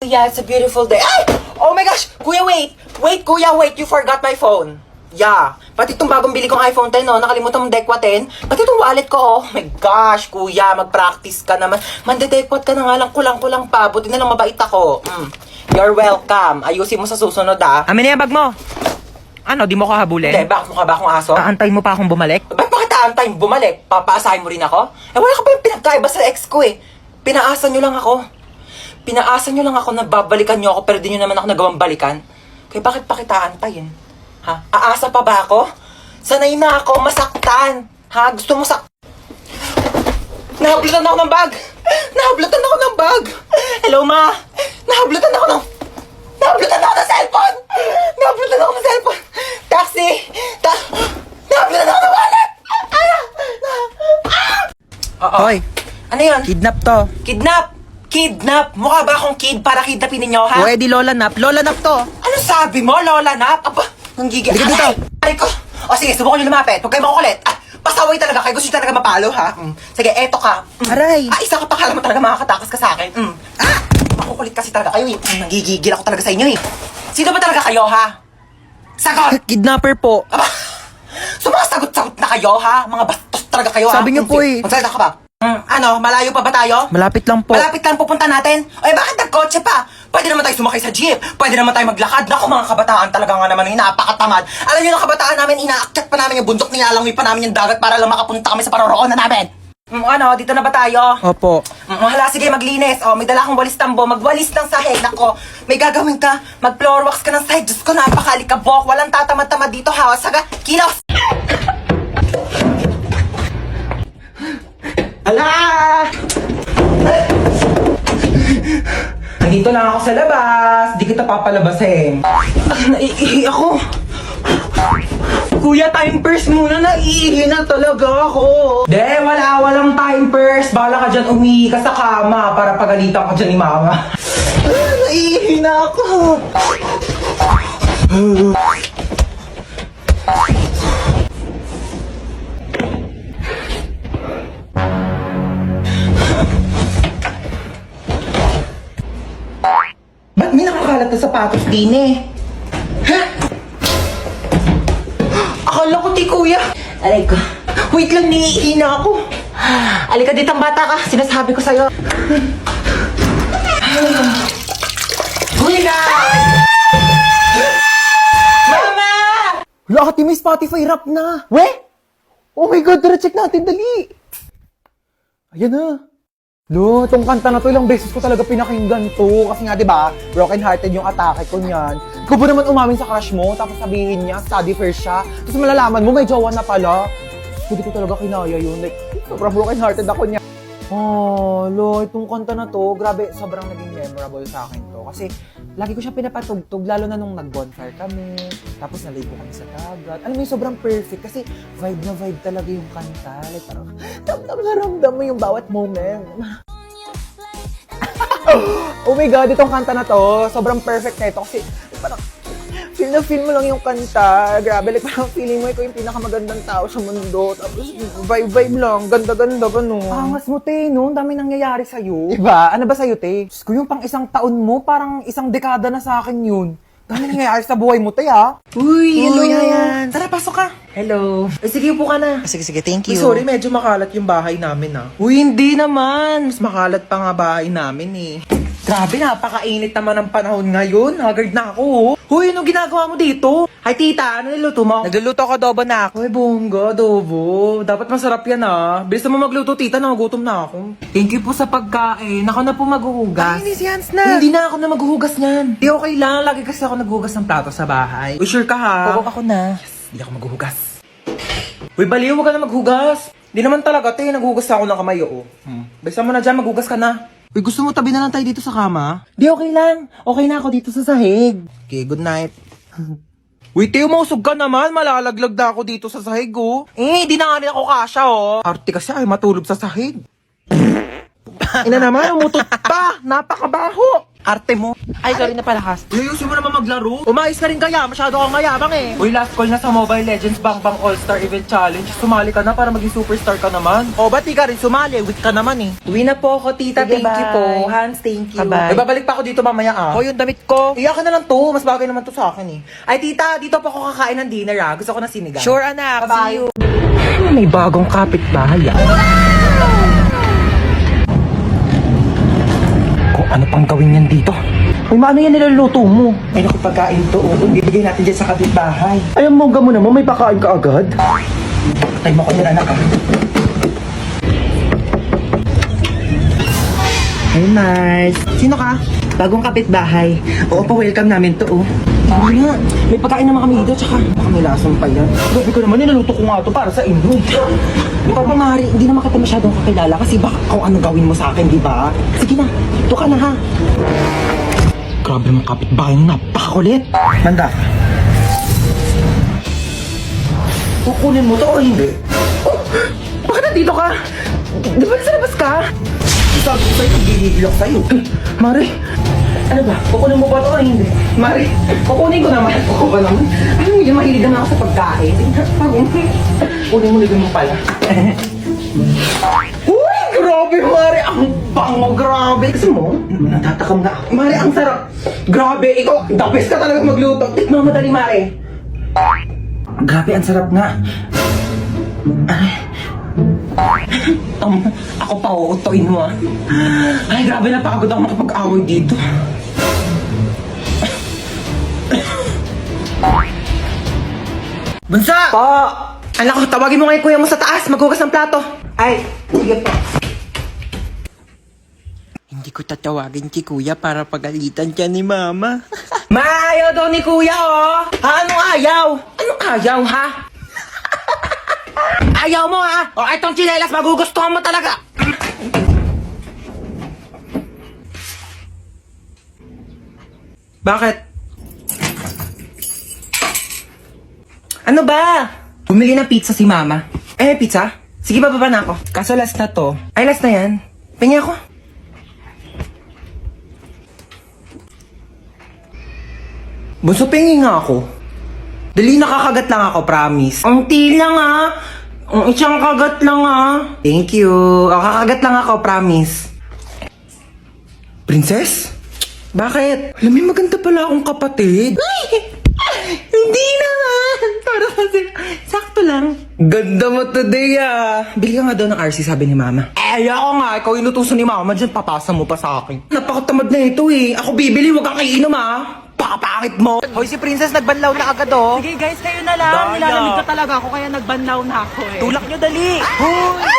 Yeah, it's a beautiful day. Ay! Oh my gosh! Kuya, wait! Wait, kuya, wait! You forgot my phone. Yeah. Pati itong bagong bili kong iPhone 10, no? Nakalimutan mong dekwat 10. Pati itong wallet ko, oh my gosh, kuya, mag-practice ka naman. Mandedekwat ka na nga lang, kulang-kulang pa. Buti na lang mabait ako. You're welcome. Ayusin mo sa susunod, ah. Amin na yung bag mo. Ano, di mo ko habulin? Hindi, bakit mukha ba akong aso? Aantayin mo pa akong bumalik? Ba't bakit aantayin bumalik? Papaasahin mo rin ako? Eh, wala ka pa yung pinagkaiba sa ex ko, eh. Pinaasa nyo lang ako. Pinaasa nyo lang ako na babalikan nyo ako pero di nyo naman ako nagawang balikan. Kaya bakit pa kita antayin? Ha? Aasa pa ba ako? Sanay na ako masaktan. Ha? Gusto mo Nahablutan ako ng bag! Nahablutan ako ng bag! Hello, ma! Nahablutan ako ng cellphone! Nahablutan ako ng cellphone! Taxi! Nahablutan ako ng wallet! Hoy, Ano yan? kidnap to. Kidnap! Kidnap! Mukha ba akong kid para kidnapin ninyo, ha? Pwede lola nap. Lola nap to. Ano sabi mo, Lola Nap? Aba, nanggigil. Halika dito. Ay ko. O sige, subukan nyo lumapit. Huwag kayo makukulit. Pasaway talaga kayo. Gusto nyo talaga mapalo, ha? Sige, eto ka. Aray. Isa ka pa, kala mo talaga makakatakas ka sa akin. Makukulit kasi talaga kayo, eh. Nanggigigil ako talaga sa inyo, eh. Sino ba talaga kayo, ha? Sagot! Kidnapper po. Aba, sumasagot-sagot na kayo, ha? Mga bastos talaga kayo, ha? Sabi niyo po, eh. Magsalita ka ba? Ano, malayo pa ba tayo? Malapit lang po. Malapit lang pupunta natin? Ay, bakit nagkotse pa? Pwede naman tayo sumakay sa jeep. Pwede naman tayo maglakad. Naku, mga kabataan talaga nga naman yung napakatamad. Alam niyo ng kabataan namin, inaakyat pa namin yung bundok, nilalangoy pa namin yung dagat para lang makapunta kami sa paroroonan namin. Ano, dito na ba tayo? Opo. Hala, sige, maglinis. Oh, may dala akong walis tambo. Magwalis ng sahig. Nako, may gagawin ka. Mag-floor wax ka ng sahig. Diyos ko, napakalikabok. Walang tatamad-tamad dito, ha? Saga, kilos! Hala! Nandito lang ako sa labas. Di kita papalabasin. Naiihi ako. Kuya, time purse muna. Naiihi na talaga ako. Walang time purse. Bahala ka dyan, umihi ka sa kama para pagalitan ka dyan ni mama. Naiihi na ako. Ba't may nakakalat na sapatos din, eh? Ha? Akala ko, di kuya. Aray ko. Wait lang, niihi na ako. Alika dito, bata ka. Sinasabi ko sa'yo. Kuya! Mama! Wala ka, may Spotify rap na. We? Oh my God, tara check natin, dali. Ayan na. Lo, itong kanta na to, ilang beses ko talaga pinakinggan to. Kasi nga, di ba, broken hearted yung atake ko niyan. Ikaw ba naman umamin sa crush mo, tapos sabihin niya, study first siya. Tapos malalaman mo, may jowa na pala. Hindi ko talaga kinaya yun. Like, sobrang broken hearted ako niya. Oh, lo, itong kanta na to, grabe, sobrang naging memorable sa akin to. Kasi, lagi ko siya pinapatugtog, lalo na nung nag-bonfire kami, tapos naligo kami sa dagat. Alam mo yung sobrang perfect, kasi vibe na vibe talaga yung kanta. Like, parang, ramdam na ramdam mo yung bawat moment. Oh my God, itong kanta na to, sobrang perfect na ito, kasi, parang, feel na feel mo lang yung kanta. Grabe, like parang feeling mo ikaw yung pinakamagandang tao sa mundo. Tapos vibe lang, ganda-ganda ba no? Angas mo, te, no? Ang dami nangyayari sa'yo. Diba? Ano ba sa'yo, te? Diyos ko, yung pang isang taon mo, parang isang dekada na sa akin yun. Dami nangyayari sa buhay mo, te, ha? Uy, hello yan. Tara, pasok ka. Hello. Sige, upo ka na. Sige, thank Uy, sorry, medyo makalat yung bahay namin, ha? Uy, hindi naman. Mas makalat pa nga bahay namin, eh. Grabe, napakainit naman ang panahon ngayon. Haggard na ako, oh. Huy, anong ginagawa mo dito? Hi, tita. Ano niluto mo? Nagluluto ko adobo na ako. Ay, bongga, adobo. Dapat masarap yan, ah. Bilis mo magluto, tita. Nagugutom na ako. Thank you po sa pagkain. Ako na po maghuhugas. Ay, si Hans na. Hindi na ako na maghuhugas niyan. Di okay lang. Lagi kasi ako naghuhugas ng plato sa bahay. Uy, sure ka, ha? Oo, ako na. Hindi ako maghuhugas. Uy, baliw, huwag ka na maghugas. Hindi naman talaga, te. Naghuhugas ako ng kamay, oo. Bisa mo na dyan, maghugas ka na. Uy, gusto mo tabi na lang tayo dito sa kama? Di, okay lang. Okay na ako dito sa sahig. Okay, good night. Uy, Teo, mausog ka naman. Malalaglag na ako dito sa sahig, oh. Di na nga rin ako kasha, oh. Arte kasi ay matulog sa sahig. Ina naman, umutot pa. Napakabaho. Arte mo. Ay, sorry na palakas. Ayusin mo naman maglaro. Umayos ka rin kaya, masyado kang mayabang eh. Uy, last call na sa Mobile Legends Bang Bang All-Star Event Challenge. Sumali ka na para maging superstar ka naman. O, ba't di ka rin sumali? Weak ka naman eh. Uwi na po ako, tita. Sige, Thank you bye. po. Hans, thank you. Bye-bye. Ay, babalik pa ako dito mamaya O, yung damit ko. Iyakan na lang to. Mas bagay naman to sa akin eh. Ay, tita, dito po ako kakain ng dinner ah. Gusto ko na sinigang. Sure, anak. Bye-bye. See you. May bagong kapitbahay ah. Kung ano pang gawin yan dito? Ay, maano yan niluluto mo? Ay, naku, pagkain to. Ibigay natin dyan sa kapitbahay. Ay, ang mongga mo naman. May pakain ka agad. Patay mo ko nila, anak ah. Hey, Mars. Sino ka? Bagong kapitbahay. Oo, pa-welcome namin to, oh. Ano nga? May pagkain naman kami dito, tsaka baka may lasang pa yan. Grabe ko naman, nilaluto ko nga to para sa inyo. Di ba, Mari, hindi naman kita masyadong kakilala kasi baka kung ano gawin mo sa akin, di ba? Sige na, ito ka na ha. Grabe mong kapitbahay nyo, napakakulit. Manda. Kukunin mo to o hindi? Oh, bakit nandito ka? Di ba nasa labas ka? Sabi ko sa'yo, gigigil ako sa'yo. Mari, ano ba? Kukunin mo ba ito o hindi? Mari, kukunin ko naman. Ako ba naman? Ano mo yun, mahilig naman ako sa pagkain. Kunin mo, ligan mo pala. Uy, grabe, Mari. Ang bango, grabe. Gusto mo? Natatakam na ako. Mari, ang sarap. Grabe, ikaw, the best ka talaga magluto. Tikman mo dali, Mari. Grabe, ang sarap nga. Ako pa, uutoin mo ah. Ay, grabe, napakagod ako makapag-away dito. Bunsa! Po! Anak ko, tawagin mo nga yung kuya mo sa taas. Maghugas ng plato. Ay, sige po. Hindi ko tatawagin si kuya para pagalitan siya ni mama. Maayaw daw ni kuya, oh! Ha, anong ayaw? Anong ayaw, ha? Ayaw mo, ha? O, itong tsinelas, magugustuhan mo talaga. Bakit? Ano ba? Bumili ng pizza si mama. Eh, pizza? Sige, bababa na ako. Kaso last na to. Ay, last na yan. Pengi ako. Bunso, pengi nga ako. Dali, nakakagat lang ako, promise. Ang lang ah. Ang isang kagat lang ah. Thank you. O, kakagat lang ako, promise. Princess? Bakit? Alam mo, maganda pala akong kapatid. Hindi naman. Para kasi, sakto lang. Ganda mo today ah. Bili ka nga daw ng RC, sabi ni mama. Eh, ako nga. Ikaw inutusan ni mama. Diyan, papasa mo pa sa akin. Napakatamad na ito eh. Ako bibili, wag kang iinom ah. Pakapakit mo. Hoy, si Princess nagbanlaw na agad oh. Sige guys, kayo na lang. Daya. Nilalamig na talaga ako kaya nagbanlaw na ako eh. Tulak nyo dali. Hoy!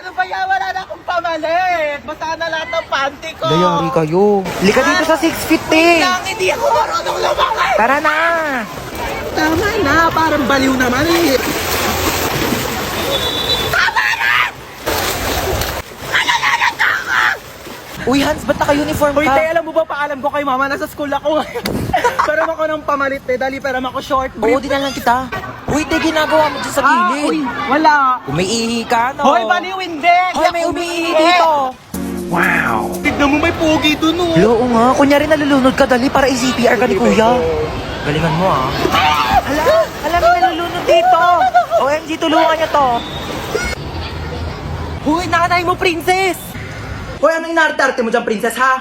Ano ba yan? Wala na akong pamalit. Basta na lahat ng panty ko. Dayari kayo. Lika dito sa 6 feet eh. Lang, hindi ako marunong lumakay. Tara na. Tama na, parang baliw naman eh. Uy, Hans, ba't naka-uniform Hoy, ka? te, alam mo ba, paalam ko kay mama, nasa school ako. Pero ako ng pamalit eh, dali pero ako short Oo, brief. di na lang kita. Uy, te, ginagawa mo dyan sa Uy, gilid. wala. Umiihi ka, no? Hoy, baliw hindi. Hoy, may umiihi dito. Tignan mo, may pogi dun oh. Oo nga, kunyari nalulunod ka, dali para i-CPR ka ni kuya. Galingan mo ah. Hala, may nalulunod dito. OMG, tulungan niyo to. Hoy, nanay mo, princess. Hoy, ano inarte-arte mo dyan, princess, ha?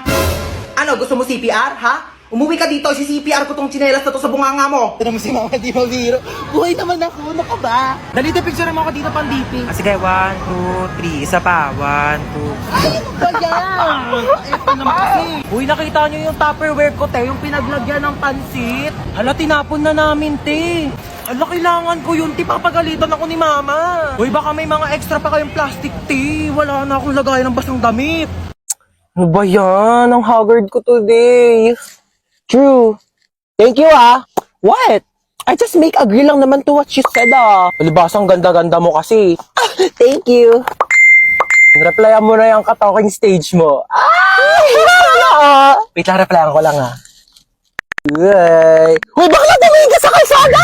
Ano, gusto mo CPR, ha? Umuwi ka dito, si-CPR ko tong tsinelas na to sa bunganga mo. Tignan mo si mama, di mo biro. Buhay naman ako, ano ka ba? Dali, picture mo ako dito pang DP. Ah, sige, 1, 2, 3, isa pa. 1, 2. Ay, ano ba yan? Ito naman kasi. Uy, nakita niyo yung Tupperware ko, te, yung Pinaglagyan ng pansit. Hala, tinapon na namin, te. Ala, kailangan ko yun. Ti, papagalitan ako ni mama. Uy, baka may mga extra pa kayong plastic, te. Wala na akong lagayan ng basang damit. Ano ba yan? Ang haggard ko today. True. Thank you, ah. What? I just make agree lang naman to what she said, ah. Palibasang ganda-ganda mo kasi. Thank you. Replyan mo na yung ka-talking stage mo. Ah! Wait lang, replyan ko lang, ah. Uy! Uy, bakla tumingin ka sa kalsada!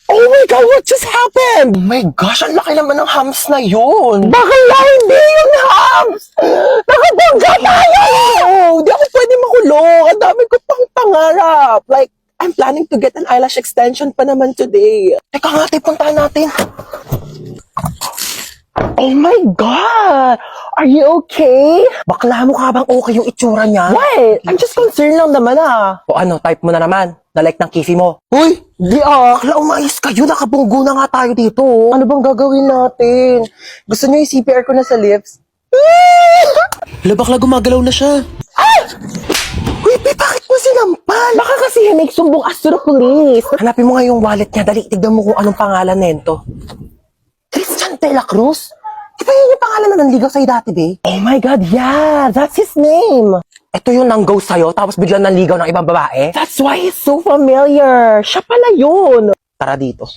Oh my God, what just happened? Oh my gosh, ang laki naman ng hams na yun. Bakla, hindi yun hams! Nakabangga tayo! Hindi ako pwede makulong. Ang dami ko pang pangarap. Like, I'm planning to get an eyelash extension pa naman today. Teka nga, puntahan natin. Oh my God! Are you okay? Bakla, mukha bang okay yung itsura niya? What? I'm just concerned lang naman O ano, type mo na naman. Na-like ng kisi mo. Uy! Di Bakla, umayos kayo. Nakabunggo na nga tayo dito. Ano bang gagawin natin? Gusto niyo i-CPR ko na sa lips? Hala, bakla gumagalaw na siya. Uy, bakit mo sinampal? Baka kasi make sumbong us to the police. Hanapin mo nga yung wallet niya. Dali, tignan mo kung anong pangalan nento. Christian de la Cruz? Di ba yun yung pangalan na nanligaw sa'yo dati, be? Oh my God, yeah! That's his name! Ito yung nang-ghost sa'yo, tapos biglang nanligaw ng ibang babae? That's why he's so familiar! Siya pala yun! Tara dito.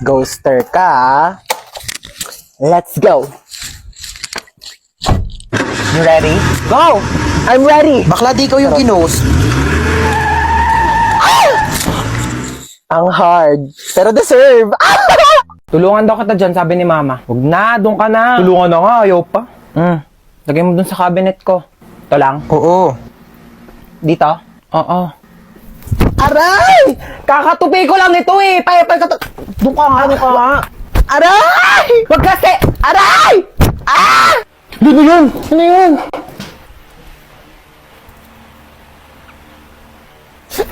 Ghoster ka, Let's go! You ready? Go! I'm ready! Bakla, di ikaw yung ginost. Ang hard, pero deserve! Tulungan daw kita dyan, sabi ni Mama. Huwag na, doon ka na. Tulungan na nga, ayaw pa. Lagay mo doon sa cabinet ko. Ito lang. Oo. Dito? Oo. Aray! Kakatupi ko lang nito eh! Doon ka nga, doon ka nga. Aray! Wag kasi! Aray! Ah! Ano yun? Ano yun?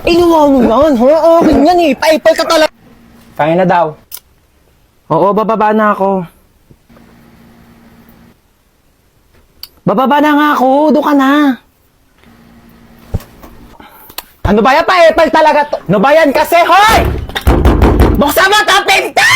Inuwa mo yan, ha? Okay yan eh. Paipal ka talaga. Kaya na daw. Oo, bababa na ako. Bababa na nga ako, doon ka na. Ano ba yan? Paipal talaga to. Ano ba yan kasi, hoy! Buksan mo ka, pinta!